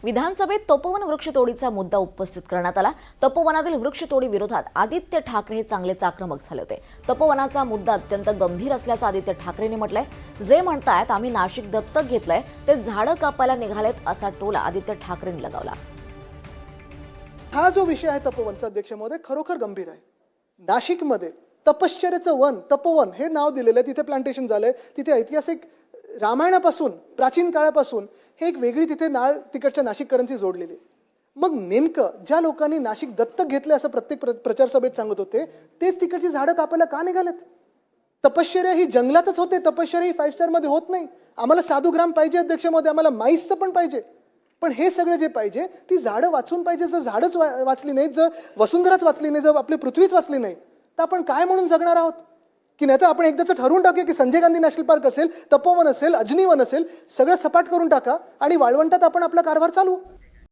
विधानसभेत तपोवन वृक्षतोडीचा मुद्दा उपस्थित करण्यात आला। तपोवनातील वृक्षतोडी विरोधात आदित्य ठाकरे हे चांगलेच आक्रमक झाले होते। तपोवनाचा मुद्दा अत्यंत गंभीर असल्याचं आदित्य ठाकरेंनी म्हटलंय। जे म्हणतायत आम्ही नाशिक दत्तक घेतलंय ते झाडं कापायला निघालेत असा टोला आदित्य ठाकरेंनी लगावला। हा जो विषय आहे तपोवनचा अध्यक्ष महोदय खरोखर गंभीर आहे। नाशिकमध्ये तपश्चर्याचं वन तपोवन हे नाव दिलेलं आहे, तिथे प्लांटेशन झालंय, तिथे ऐतिहासिक रामायणापासून प्राचीन काळापासून हे एक वेगळी तिथे नाळ तिकडच्या नाशिककरांची जोडलेली आहे। मग नेमकं ज्या लोकांनी नाशिक दत्तक घेतले असं प्रत्येक प्रचार सभेत सांगत होते तेच तिकडची झाडं कापायला का निघालेत? तपश्चर्या ही जंगलातच होते, तपश्चर्या ही 5 स्टार मध्ये होत नाही। आम्हाला साधुग्राम पाहिजे अध्यक्ष महोदय, आम्हाला माईसचं पण पाहिजे, पण हे सगळे जे पाहिजे ती झाडं वाचून पाहिजे। जर झाडच वाचली नाही, जर वसुंधराच वाचली नाही, जर आपली पृथ्वीच वाचली नाही तर आपण काय म्हणून जगणार आहोत? की नाही तर आपण एकदाच ठरवून टाकूया की संजय गांधी नॅशनल पार्क असेल, तपोवन असेल, अजनी वन असेल, सगळं सपाट करून टाका आणि वाळवंटात आपण आपला कारभार चालवू।